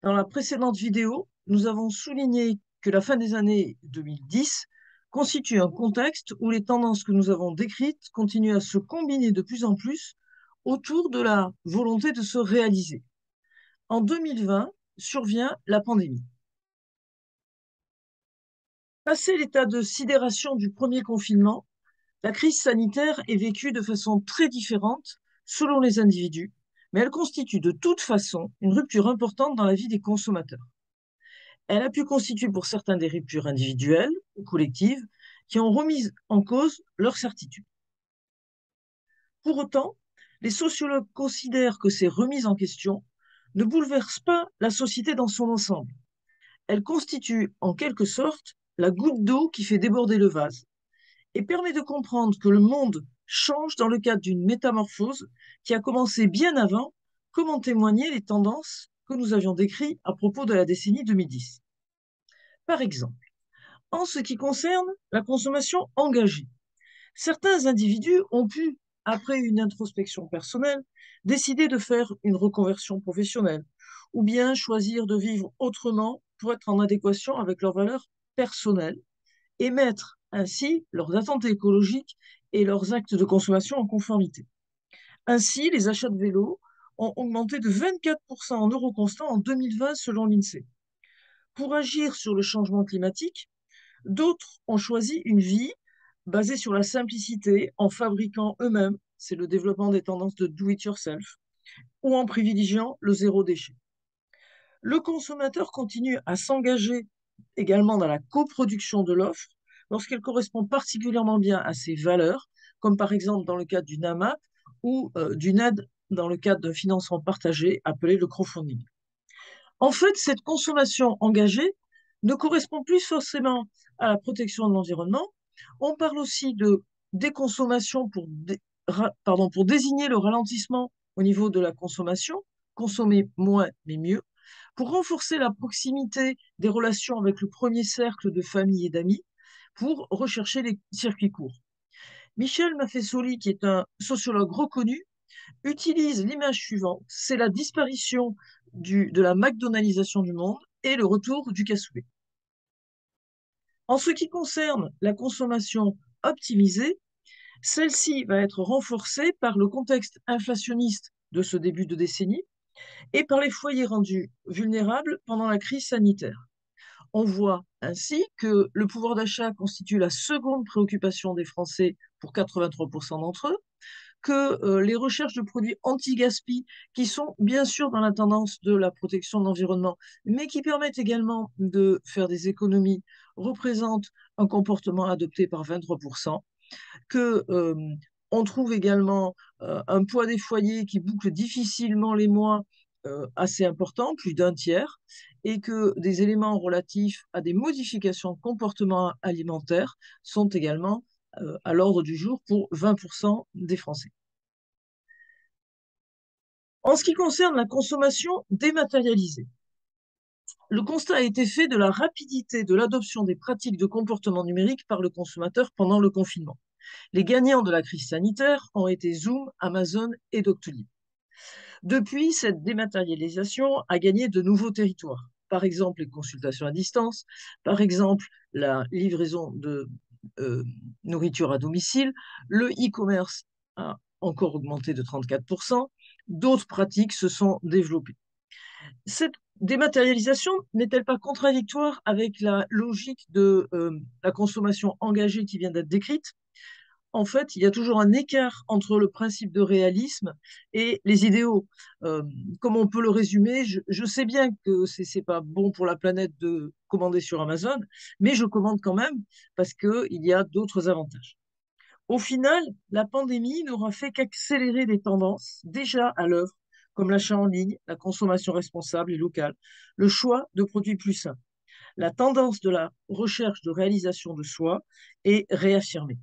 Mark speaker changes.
Speaker 1: Dans la précédente vidéo, nous avons souligné que la fin des années 2010 constitue un contexte où les tendances que nous avons décrites continuent à se combiner de plus en plus autour de la volonté de se réaliser. En 2020 survient la pandémie. Passé l'état de sidération du premier confinement, la crise sanitaire est vécue de façon très différente selon les individus, mais elle constitue de toute façon une rupture importante dans la vie des consommateurs. Elle a pu constituer pour certains des ruptures individuelles ou collectives qui ont remis en cause leur certitude. Pour autant, les sociologues considèrent que ces remises en question ne bouleversent pas la société dans son ensemble. Elles constituent en quelque sorte la goutte d'eau qui fait déborder le vase et permet de comprendre que le monde change dans le cadre d'une métamorphose qui a commencé bien avant, comme en témoignaient les tendances que nous avions décrites à propos de la décennie 2010. Par exemple, en ce qui concerne la consommation engagée, certains individus ont pu, après une introspection personnelle, décider de faire une reconversion professionnelle ou bien choisir de vivre autrement pour être en adéquation avec leurs valeurs personnelles et mettre ainsi leurs attentes écologiques et leurs actes de consommation en conformité. Ainsi, les achats de vélos ont augmenté de 24% en euros constants en 2020 selon l'INSEE. Pour agir sur le changement climatique, d'autres ont choisi une vie basée sur la simplicité en fabriquant eux-mêmes, c'est le développement des tendances de do-it-yourself, ou en privilégiant le zéro déchet. Le consommateur continue à s'engager également dans la coproduction de l'offre lorsqu'elle correspond particulièrement bien à ses valeurs, comme par exemple dans le cadre d'une AMAP ou d'une aide dans le cadre d'un financement partagé appelé le crowdfunding. En fait, cette consommation engagée ne correspond plus forcément à la protection de l'environnement. On parle aussi de déconsommation pour désigner le ralentissement au niveau de la consommation, consommer moins mais mieux, pour renforcer la proximité des relations avec le premier cercle de famille et d'amis, pour rechercher les circuits courts. Michel Maffesoli, qui est un sociologue reconnu, utilise l'image suivante, c'est la disparition de la McDonaldisation du monde et le retour du cassoulet. En ce qui concerne la consommation optimisée, celle-ci va être renforcée par le contexte inflationniste de ce début de décennie et par les foyers rendus vulnérables pendant la crise sanitaire. On voit ainsi que le pouvoir d'achat constitue la seconde préoccupation des Français pour 83% d'entre eux, que les recherches de produits anti-gaspi, qui sont bien sûr dans la tendance de la protection de l'environnement, mais qui permettent également de faire des économies, représentent un comportement adopté par 23%, que on trouve également un poids des foyers qui boucle difficilement les mois assez important, plus d'un tiers, et que des éléments relatifs à des modifications de comportement alimentaire sont également à l'ordre du jour pour 20% des Français. En ce qui concerne la consommation dématérialisée, le constat a été fait de la rapidité de l'adoption des pratiques de comportement numérique par le consommateur pendant le confinement. Les gagnants de la crise sanitaire ont été Zoom, Amazon et Doctolib. Depuis, cette dématérialisation a gagné de nouveaux territoires. Par exemple, les consultations à distance, par exemple, la livraison de euh, nourriture à domicile, le e-commerce a encore augmenté de 34%, d'autres pratiques se sont développées. Cette dématérialisation n'est-elle pas contradictoire avec la logique de la consommation engagée qui vient d'être décrite? En fait, il y a toujours un écart entre le principe de réalisme et les idéaux. Euh, Comme on peut le résumer, je sais bien que c'est pas bon pour la planète de commander sur Amazon, mais je commande quand même parce qu'il y a d'autres avantages. Au final, la pandémie n'aura fait qu'accélérer des tendances déjà à l'œuvre, comme l'achat en ligne, la consommation responsable et locale, le choix de produits plus sains. La tendance de la recherche de réalisation de soi est réaffirmée.